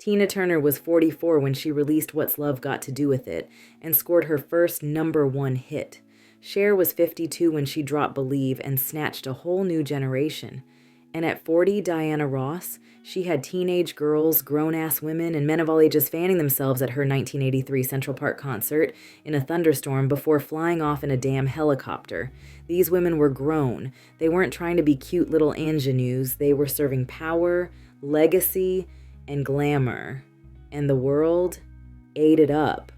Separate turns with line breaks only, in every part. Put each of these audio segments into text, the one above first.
Tina Turner was 44 when she released What's Love Got to Do With It and scored her first #1 hit. Cher was 52 when she dropped Believe and snatched a whole new generation. And at 40, Diana Ross, she had teenage girls, grown-ass women, and men of all ages fanning themselves at her 1983 Central Park concert in a thunderstorm before flying off in a damn helicopter. These women were grown. They weren't trying to be cute little ingenues. They were serving power, legacy, and glamour. And the world ate it up.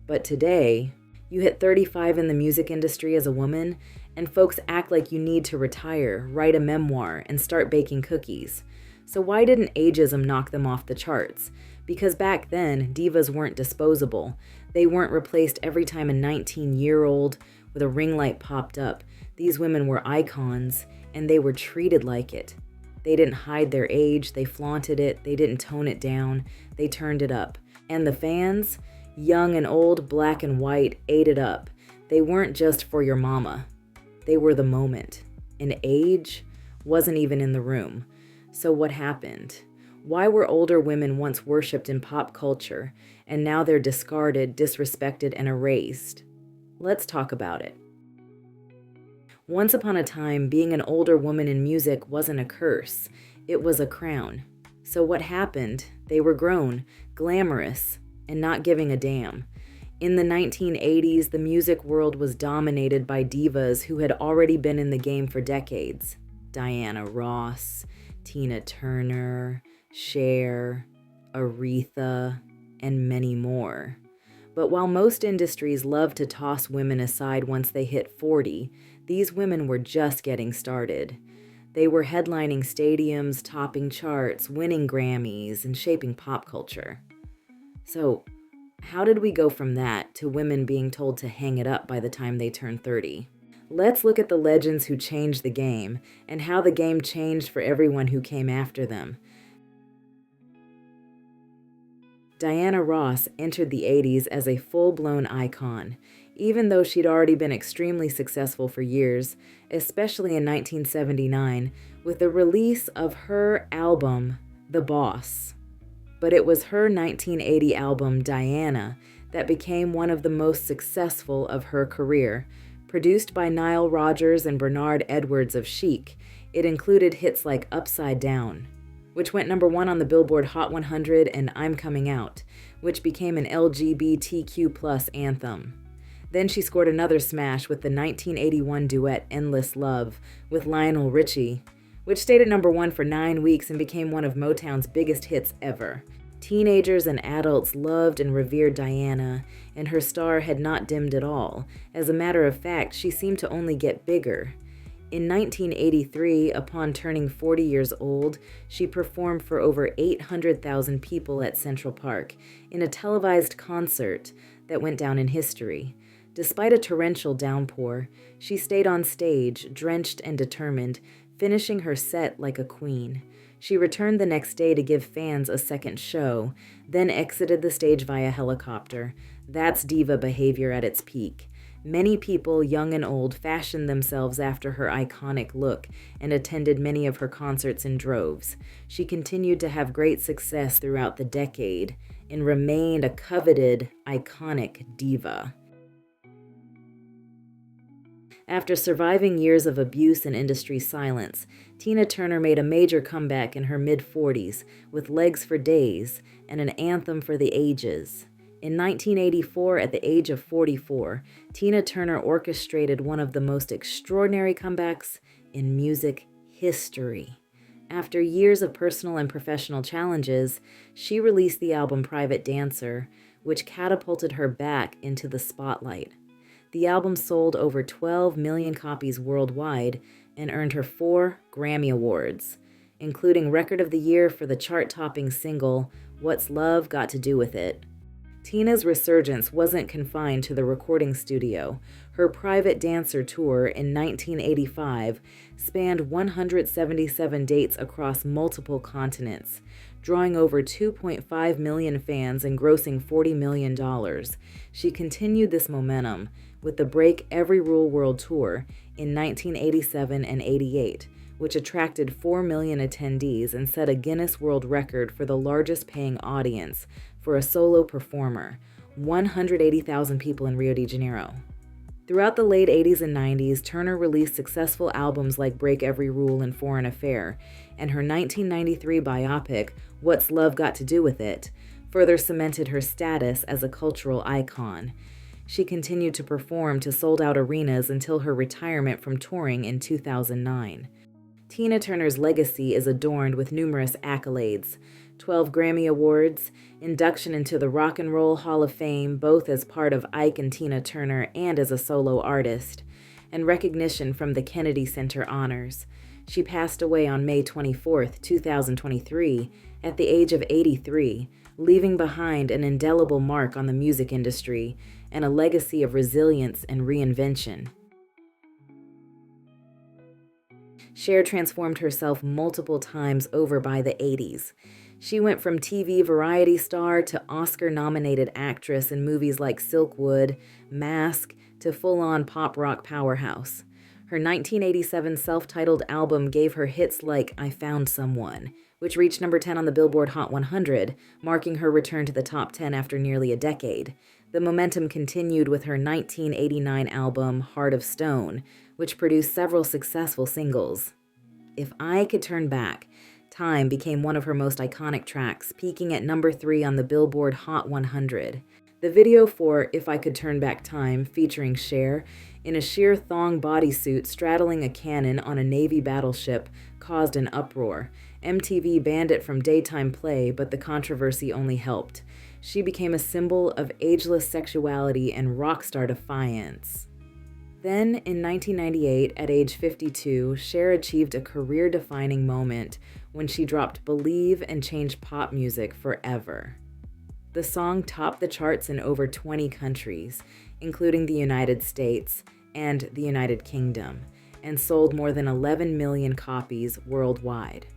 But today, you hit 35 in the music industry as a woman, and folks act like you need to retire, write a memoir, and start baking cookies. So why didn't ageism knock them off the charts? Because back then, divas weren't disposable. They weren't replaced every time a 19-year-old with a ring light popped up. These women were icons, and they were treated like it. They didn't hide their age, they flaunted it, they didn't tone it down, they turned it up. And the fans, young and old, black and white, ate it up. They weren't just for your mama. They were the moment. And age wasn't even in the room. So what happened? Why were older women once worshipped in pop culture, and now they're discarded, disrespected, and erased? Let's talk about it. Once upon a time, being an older woman in music wasn't a curse. It was a crown. So what happened? They were grown, glamorous, and not giving a damn. In the 1980s, the music world was dominated by divas who had already been in the game for decades. Diana Ross, Tina Turner, Cher, Aretha, and many more. But while most industries love to toss women aside once they hit 40, these women were just getting started. They were headlining stadiums, topping charts, winning Grammys, and shaping pop culture. So, how did we go from that to women being told to hang it up by the time they turn 30? Let's look at the legends who changed the game and how the game changed for everyone who came after them. Diana Ross entered the 80s as a full-blown icon, even though she'd already been extremely successful for years, especially in 1979 with the release of her album, The Boss. But it was her 1980 album, Diana, that became one of the most successful of her career. Produced by Nile Rodgers and Bernard Edwards of Chic, it included hits like Upside Down, which went #1 on the Billboard Hot 100, and I'm Coming Out, which became an LGBTQ+ anthem. Then she scored another smash with the 1981 duet Endless Love with Lionel Richie, which stayed at #1 for 9 weeks and became one of Motown's biggest hits ever. Teenagers and adults loved and revered Diana, and her star had not dimmed at all. As a matter of fact, she seemed to only get bigger. In 1983, upon turning 40 years old, she performed for over 800,000 people at Central Park in a televised concert that went down in history. Despite a torrential downpour, she stayed on stage, drenched and determined, finishing her set like a queen. She returned the next day to give fans a second show, then exited the stage via helicopter. That's diva behavior at its peak. Many people, young and old, fashioned themselves after her iconic look and attended many of her concerts in droves. She continued to have great success throughout the decade and remained a coveted, iconic diva. After surviving years of abuse and industry silence, Tina Turner made a major comeback in her mid-40s with Legs for Days and an anthem for the ages. In 1984, at the age of 44, Tina Turner orchestrated one of the most extraordinary comebacks in music history. After years of personal and professional challenges, she released the album Private Dancer, which catapulted her back into the spotlight. The album sold over 12 million copies worldwide and earned her 4 Grammy Awards, including Record of the Year for the chart-topping single What's Love Got to Do With It. Tina's resurgence wasn't confined to the recording studio. Her Private Dancer tour in 1985 spanned 177 dates across multiple continents, drawing over 2.5 million fans and grossing $40 million. She continued this momentum with the Break Every Rule World Tour in 1987 and 88, which attracted 4 million attendees and set a Guinness World Record for the largest paying audience for a solo performer, 180,000 people in Rio de Janeiro. Throughout the late 80s and 90s, Turner released successful albums like Break Every Rule and Foreign Affair, and her 1993 biopic, What's Love Got to Do with It, further cemented her status as a cultural icon. She continued to perform to sold-out arenas until her retirement from touring in 2009. Tina Turner's legacy is adorned with numerous accolades: 12 Grammy Awards, induction into the Rock and Roll Hall of Fame, both as part of Ike and Tina Turner and as a solo artist, and recognition from the Kennedy Center Honors. She passed away on May 24, 2023, at the age of 83, leaving behind an indelible mark on the music industry and a legacy of resilience and reinvention. Cher transformed herself multiple times over by the 80s. She went from TV variety star to Oscar-nominated actress in movies like Silkwood, Mask, to full-on pop rock powerhouse. Her 1987 self-titled album gave her hits like I Found Someone, which reached number 10 on the Billboard Hot 100, marking her return to the top 10 after nearly a decade. The momentum continued with her 1989 album Heart of Stone, which produced several successful singles. If I Could Turn Back, Time became one of her most iconic tracks, peaking at number 3 on the Billboard Hot 100. The video for If I Could Turn Back Time, featuring Cher in a sheer thong bodysuit straddling a cannon on a Navy battleship, caused an uproar. MTV banned it from daytime play, but the controversy only helped. She became a symbol of ageless sexuality and rock star defiance. Then, in 1998, at age 52, Cher achieved a career-defining moment when she dropped Believe and changed pop music forever. The song topped the charts in over 20 countries, including the United States and the United Kingdom, and sold more than 11 million copies worldwide.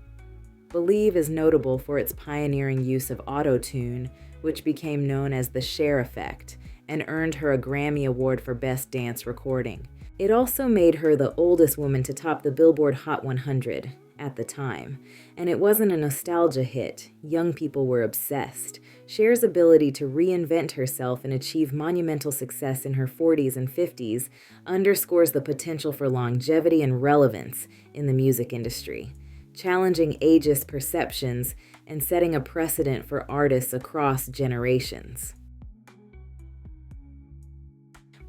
Believe is notable for its pioneering use of auto-tune, which became known as the Cher effect, and earned her a Grammy Award for Best Dance Recording. It also made her the oldest woman to top the Billboard Hot 100 at the time, and it wasn't a nostalgia hit. Young people were obsessed. Cher's ability to reinvent herself and achieve monumental success in her 40s and 50s underscores the potential for longevity and relevance in the music industry, challenging ageist perceptions and setting a precedent for artists across generations.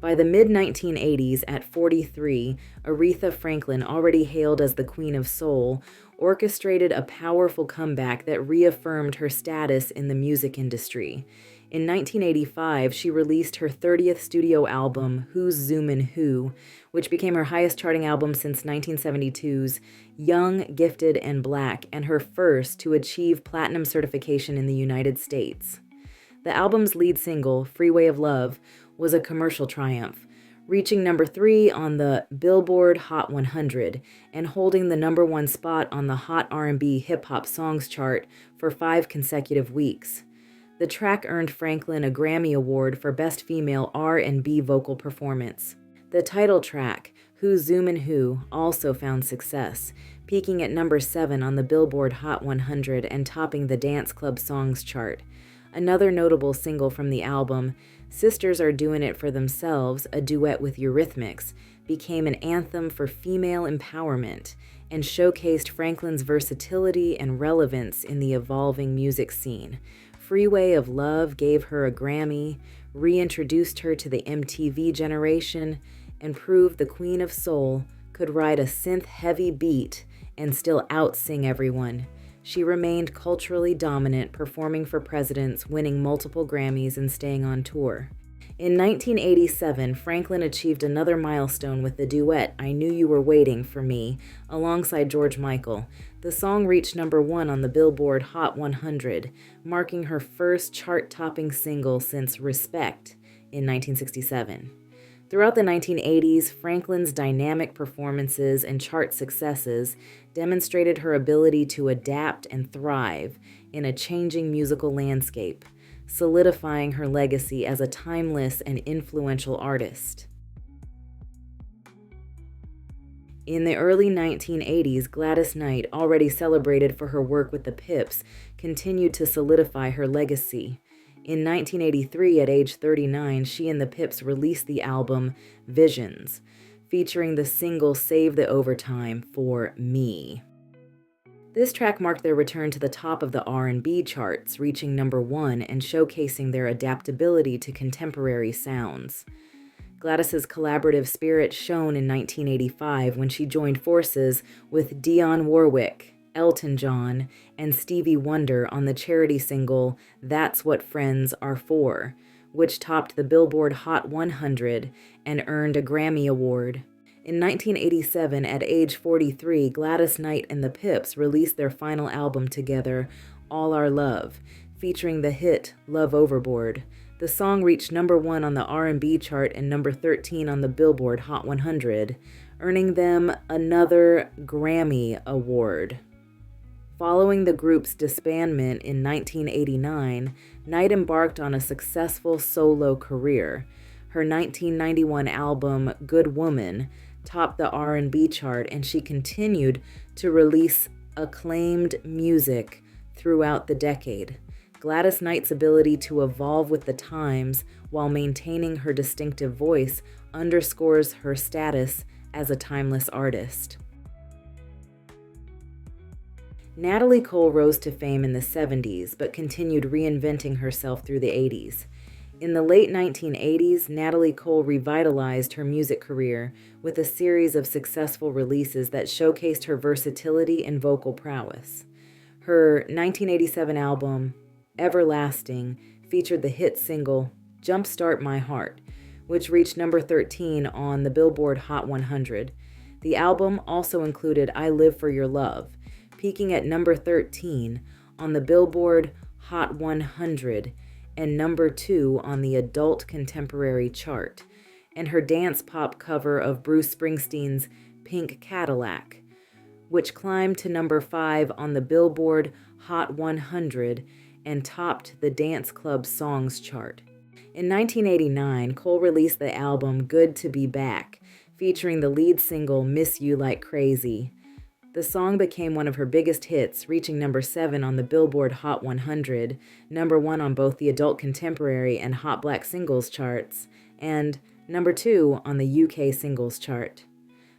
By the mid-1980s, at 43, Aretha Franklin, already hailed as the Queen of Soul, orchestrated a powerful comeback that reaffirmed her status in the music industry. In 1985, she released her 30th studio album, Who's Zoomin' Who, which became her highest-charting album since 1972's Young, Gifted, and Black, and her first to achieve platinum certification in the United States. The album's lead single, Freeway of Love, was a commercial triumph, reaching number 3 on the Billboard Hot 100 and holding the number 1 spot on the Hot R&B Hip-Hop Songs chart for 5 consecutive weeks. The track earned Franklin a Grammy Award for Best Female R&B Vocal Performance. The title track, Who's Zoomin' Who, also found success, peaking at number 7 on the Billboard Hot 100 and topping the Dance Club Songs chart. Another notable single from the album, Sisters Are Doing It For Themselves, a duet with Eurythmics, became an anthem for female empowerment and showcased Franklin's versatility and relevance in the evolving music scene. Freeway of Love gave her a Grammy, reintroduced her to the MTV generation, and proved the Queen of Soul could ride a synth-heavy beat and still out-sing everyone. She remained culturally dominant, performing for presidents, winning multiple Grammys, and staying on tour. In 1987, Franklin achieved another milestone with the duet I Knew You Were Waiting for Me alongside George Michael. The song reached number 1 on the Billboard Hot 100, marking her first chart-topping single since Respect in 1967. Throughout the 1980s, Franklin's dynamic performances and chart successes demonstrated her ability to adapt and thrive in a changing musical landscape, solidifying her legacy as a timeless and influential artist. In the early 1980s, Gladys Knight, already celebrated for her work with the Pips, continued to solidify her legacy. In 1983, at age 39, she and the Pips released the album Visions, featuring the single Save the Overtime for Me. This track marked their return to the top of the R&B charts, reaching number 1 and showcasing their adaptability to contemporary sounds. Gladys's collaborative spirit shone in 1985 when she joined forces with Dionne Warwick, Elton John, and Stevie Wonder on the charity single That's What Friends Are For, which topped the Billboard Hot 100 and earned a Grammy Award. In 1987, at age 43, Gladys Knight and the Pips released their final album together, All Our Love, featuring the hit Love Overboard. The song reached number 1 on the R&B chart and number 13 on the Billboard Hot 100, earning them another Grammy Award. Following the group's disbandment in 1989, Knight embarked on a successful solo career. Her 1991 album, Good Woman, topped the R&B chart, and she continued to release acclaimed music throughout the decade. Gladys Knight's ability to evolve with the times while maintaining her distinctive voice underscores her status as a timeless artist. Natalie Cole rose to fame in the 70s, but continued reinventing herself through the 80s. In the late 1980s, Natalie Cole revitalized her music career with a series of successful releases that showcased her versatility and vocal prowess. Her 1987 album, Everlasting, featured the hit single Jumpstart My Heart, which reached number 13 on the Billboard Hot 100. The album also included I Live for Your Love, peaking at number 13 on the Billboard Hot 100 and number 2 on the Adult Contemporary chart, and her dance pop cover of Bruce Springsteen's Pink Cadillac, which climbed to number 5 on the Billboard Hot 100 and topped the Dance Club Songs chart. In 1989, Cole released the album Good to Be Back, featuring the lead single Miss You Like Crazy. The song became one of her biggest hits, reaching number 7 on the Billboard Hot 100, number 1 on both the Adult Contemporary and Hot Black Singles charts, and number 2 on the UK Singles chart.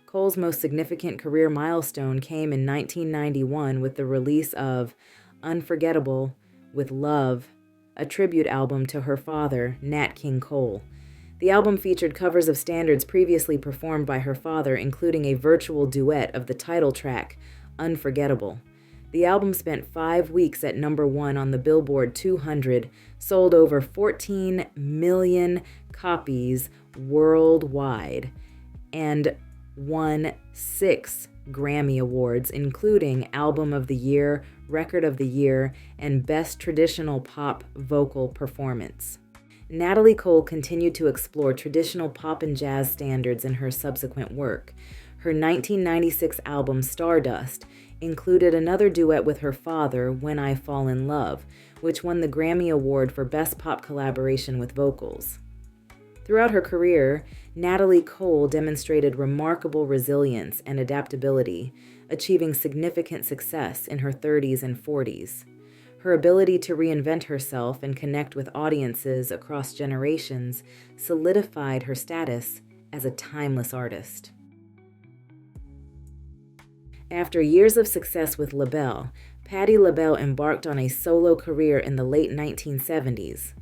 Cole's most significant career milestone came in 1991 with the release of Unforgettable with Love, a tribute album to her father, Nat King Cole. The album featured covers of standards previously performed by her father, including a virtual duet of the title track, Unforgettable. The album spent 5 weeks at number 1 on the Billboard 200, sold over 14 million copies worldwide, and won 6 Grammy Awards, including Album of the Year, Record of the Year, and Best Traditional Pop Vocal Performance. Natalie Cole continued to explore traditional pop and jazz standards in her subsequent work. Her 1996 album Stardust included another duet with her father, When I Fall in Love, which won the Grammy Award for Best Pop Collaboration with Vocals. Throughout her career, Natalie Cole demonstrated remarkable resilience and adaptability, achieving significant success in her 30s and 40s. Her ability to reinvent herself and connect with audiences across generations solidified her status as a timeless artist. After years of success with LaBelle, Patti LaBelle embarked on a solo career in the late 1970s.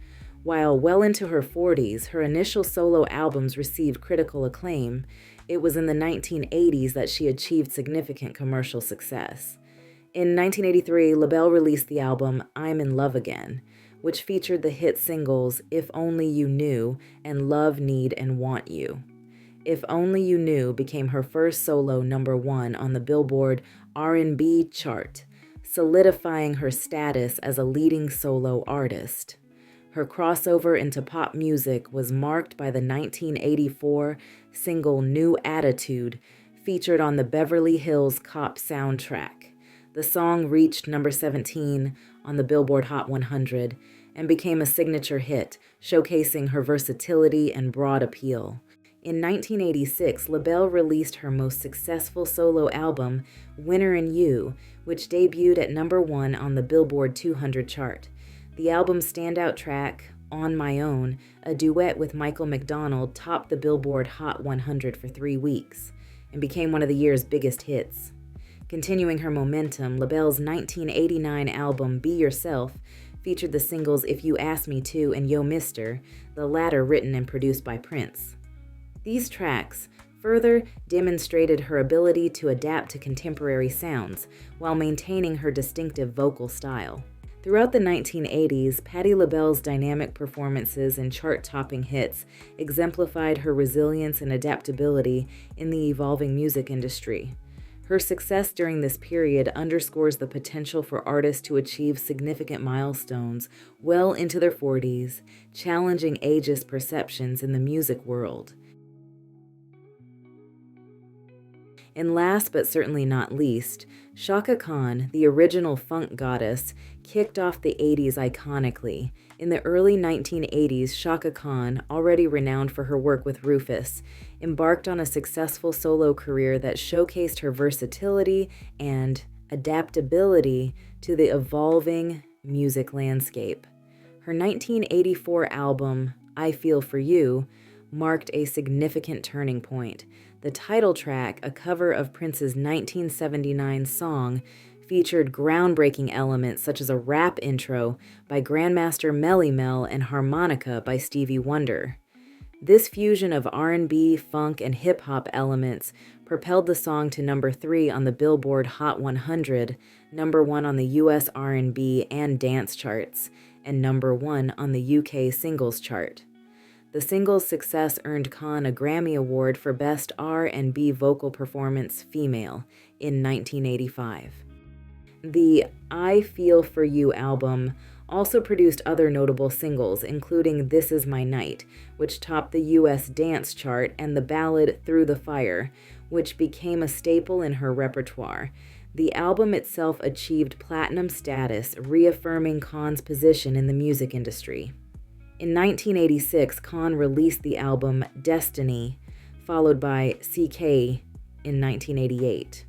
While well into her 40s, her initial solo albums received critical acclaim. It was in the 1980s that she achieved significant commercial success. In 1983, LaBelle released the album I'm in Love Again, which featured the hit singles If Only You Knew and Love, Need, and Want You. If Only You Knew became her first solo number 1 on the Billboard R&B chart, solidifying her status as a leading solo artist. Her crossover into pop music was marked by the 1984 single New Attitude, featured on the Beverly Hills Cop soundtrack. The song reached number 17 on the Billboard Hot 100 and became a signature hit, showcasing her versatility and broad appeal. In 1986, LaBelle released her most successful solo album, Winner in You, which debuted at #1 on the Billboard 200 chart. The album's standout track, On My Own, a duet with Michael McDonald, topped the Billboard Hot 100 for 3 weeks and became one of the year's biggest hits. Continuing her momentum, LaBelle's 1989 album, Be Yourself, featured the singles If You Ask Me To and Yo Mister, the latter written and produced by Prince. These tracks further demonstrated her ability to adapt to contemporary sounds while maintaining her distinctive vocal style. Throughout the 1980s, Patti LaBelle's dynamic performances and chart-topping hits exemplified her resilience and adaptability in the evolving music industry. Her success during this period underscores the potential for artists to achieve significant milestones well into their 40s, challenging ageist perceptions in the music world. And last but certainly not least, Chaka Khan, the original funk goddess, kicked off the 80s iconically. In the early 1980s, Chaka Khan, already renowned for her work with Rufus, embarked on a successful solo career that showcased her versatility and adaptability to the evolving music landscape. Her 1984 album, I Feel For You, marked a significant turning point. The title track, a cover of Prince's 1979 song, featured groundbreaking elements such as a rap intro by Grandmaster Melly Mel and harmonica by Stevie Wonder. This fusion of R&B, funk, and hip-hop elements propelled the song to #3 on the Billboard Hot 100, #1 on the US R&B and dance charts, and #1 on the UK singles chart. The single's success earned Khan a Grammy Award for Best R&B Vocal Performance Female in 1985. The I Feel For You album also produced other notable singles, including This Is My Night, which topped the US dance chart, and the ballad Through the Fire, which became a staple in her repertoire. The album itself achieved platinum status, reaffirming Khan's position in the music industry. In 1986, Khan released the album Destiny, followed by CK in 1988.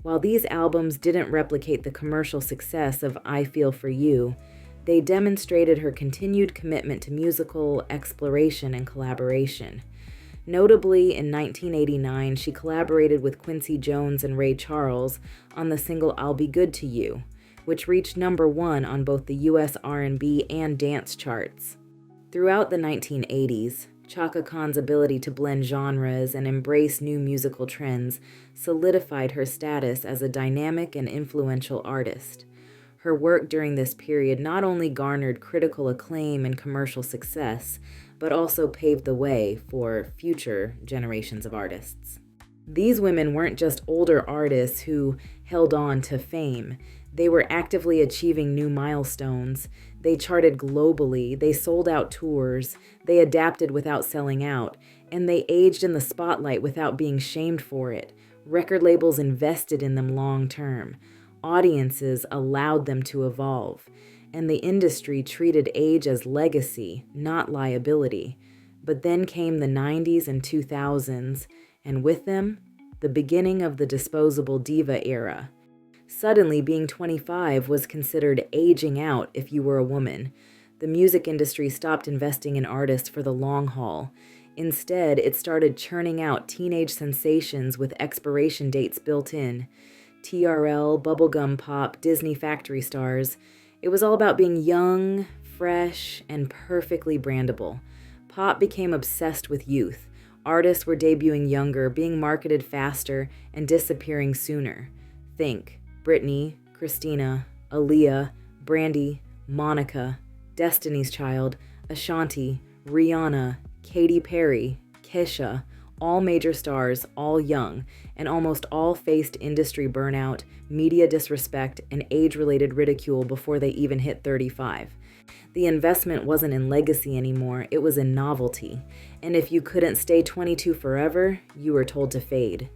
While these albums didn't replicate the commercial success of I Feel For You, they demonstrated her continued commitment to musical exploration and collaboration. Notably, in 1989, she collaborated with Quincy Jones and Ray Charles on the single I'll Be Good to You, which reached #1 on both the US R&B and dance charts. Throughout the 1980s, Chaka Khan's ability to blend genres and embrace new musical trends solidified her status as a dynamic and influential artist. Her work during this period not only garnered critical acclaim and commercial success, but also paved the way for future generations of artists. These women weren't just older artists who held on to fame. They were actively achieving new milestones. They charted globally, they sold out tours, they adapted without selling out, and they aged in the spotlight without being shamed for it. Record labels invested in them long term. Audiences allowed them to evolve, and the industry treated age as legacy, not liability. But then came the 90s and 2000s, and with them, the beginning of the disposable diva era. Suddenly, being 25 was considered aging out if you were a woman. The music industry stopped investing in artists for the long haul. Instead, it started churning out teenage sensations with expiration dates built in. TRL, bubblegum pop, Disney factory stars. It was all about being young, fresh, and perfectly brandable. Pop became obsessed with youth. Artists were debuting younger, being marketed faster, and disappearing sooner. Think Britney, Christina, Aaliyah, Brandy, Monica, Destiny's Child, Ashanti, Rihanna, Katy Perry, Kesha, all major stars, all young, and almost all faced industry burnout, media disrespect, and age-related ridicule before they even hit 35. The investment wasn't in legacy anymore, it was in novelty, and if you couldn't stay 22 forever, you were told to fade.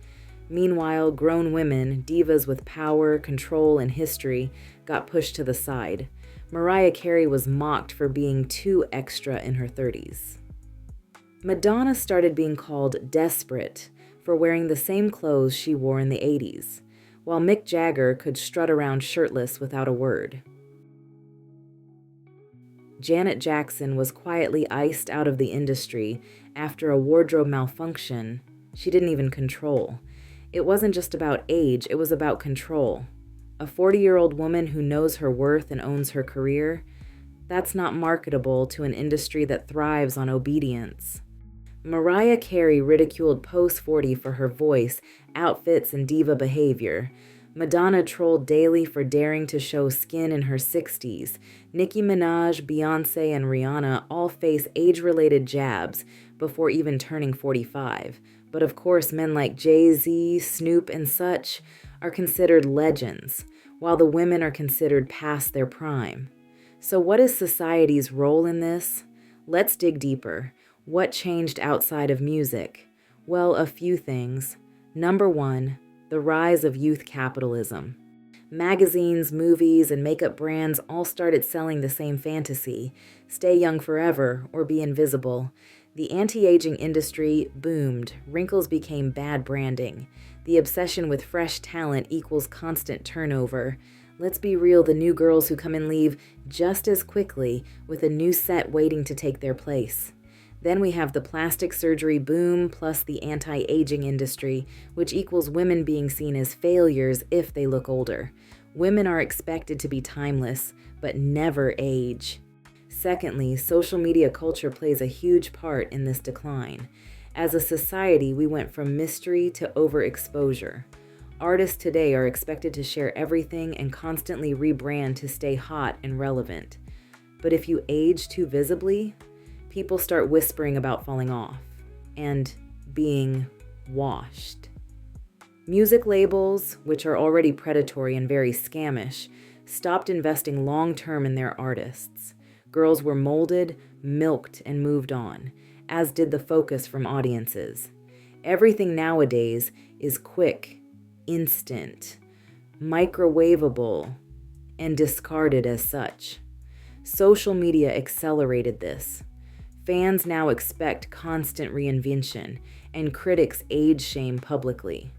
Meanwhile, grown women, divas with power, control, and history, got pushed to the side. Mariah Carey was mocked for being too extra in her 30s. Madonna started being called desperate for wearing the same clothes she wore in the 80s, while Mick Jagger could strut around shirtless without a word. Janet Jackson was quietly iced out of the industry after a wardrobe malfunction she didn't even control. It wasn't just about age, it was about control. A 40-year-old woman who knows her worth and owns her career, that's not marketable to an industry that thrives on obedience. Mariah Carey ridiculed post-40 for her voice, outfits, and diva behavior. Madonna trolled daily for daring to show skin in her 60s. Nicki Minaj, Beyonce, and Rihanna all face age-related jabs before even turning 45. But of course, men like Jay-Z, Snoop, and such are considered legends, while the women are considered past their prime. So what is society's role in this? Let's dig deeper. What changed outside of music? Well, a few things. Number one, the rise of youth capitalism. Magazines, movies, and makeup brands all started selling the same fantasy: stay young forever or be invisible. The anti-aging industry boomed. Wrinkles became bad branding. The obsession with fresh talent equals constant turnover. Let's be real, the new girls who come and leave just as quickly, with a new set waiting to take their place. Then we have the plastic surgery boom plus the anti-aging industry, which equals women being seen as failures if they look older. Women are expected to be timeless, but never age. Secondly, social media culture plays a huge part in this decline. As a society, we went from mystery to overexposure. Artists today are expected to share everything and constantly rebrand to stay hot and relevant. But if you age too visibly, people start whispering about falling off and being washed. Music labels, which are already predatory and very scammish, stopped investing long-term in their artists. Girls were molded, milked, and moved on, as did the focus from audiences. Everything nowadays is quick, instant, microwavable, and discarded as such. Social media accelerated this. Fans now expect constant reinvention, and critics age shame publicly.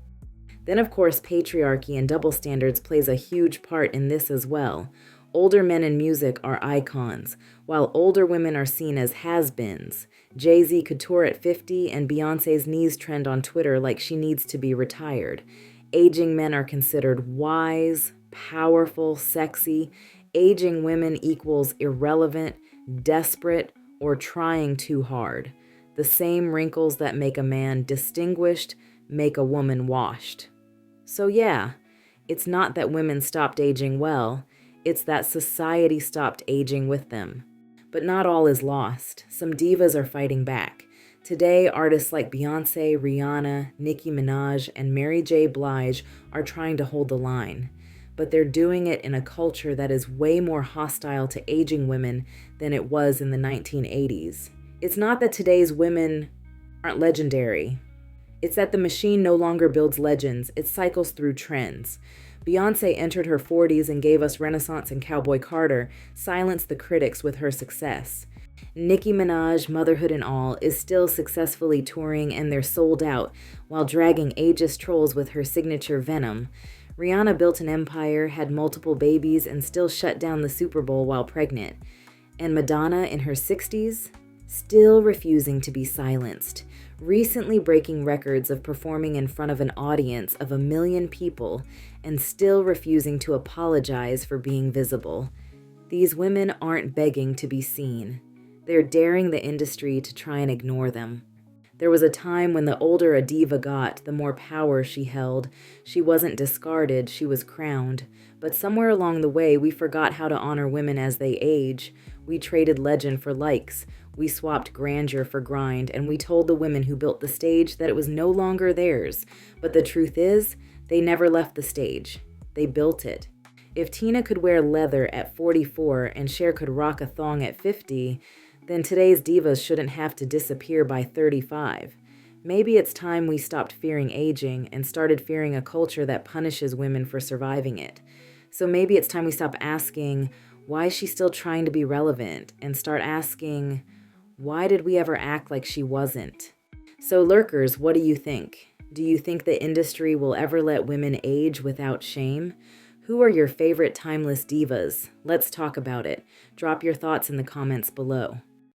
Then, of course, patriarchy and double standards plays a huge part in this as well. Older men in music are icons, while older women are seen as has-beens. Jay-Z could tour at 50, and Beyoncé's knees trend on Twitter like she needs to be retired. Aging men are considered wise, powerful, sexy. Aging women equals irrelevant, desperate, or trying too hard. The same wrinkles that make a man distinguished make a woman washed. So yeah, it's not that women stopped aging well, it's that society stopped aging with them. But not all is lost. Some divas are fighting back. Today, artists like Beyonce, Rihanna, Nicki Minaj, and Mary J. Blige are trying to hold the line. But they're doing it in a culture that is way more hostile to aging women than it was in the 1980s. It's not that today's women aren't legendary. It's that the machine no longer builds legends, it cycles through trends. Beyonce entered her 40s and gave us Renaissance and Cowboy Carter, silenced the critics with her success. Nicki Minaj, motherhood and all, is still successfully touring and they're sold out, while dragging ageist trolls with her signature Venom. Rihanna built an empire, had multiple babies, and still shut down the Super Bowl while pregnant. And Madonna, in her 60s, still refusing to be silenced, recently breaking records of performing in front of an audience of 1 million people and still refusing to apologize for being visible. These women aren't begging to be seen. They're daring the industry to try and ignore them. There was a time when the older a diva got, the more power she held. She wasn't discarded, she was crowned. But somewhere along the way, we forgot how to honor women as they age. We traded legend for likes. We swapped grandeur for grind, and we told the women who built the stage that it was no longer theirs. But the truth is, they never left the stage. They built it. If Tina could wear leather at 44 and Cher could rock a thong at 50, then today's divas shouldn't have to disappear by 35. Maybe it's time we stopped fearing aging and started fearing a culture that punishes women for surviving it. So maybe it's time we stop asking, why is she still trying to be relevant? And start asking, Why did we ever act like she wasn't? So Lurkers, what do you think? Do you think the industry will ever let women age without shame? Who are your favorite timeless divas? Let's talk about it. Drop your thoughts in the comments below.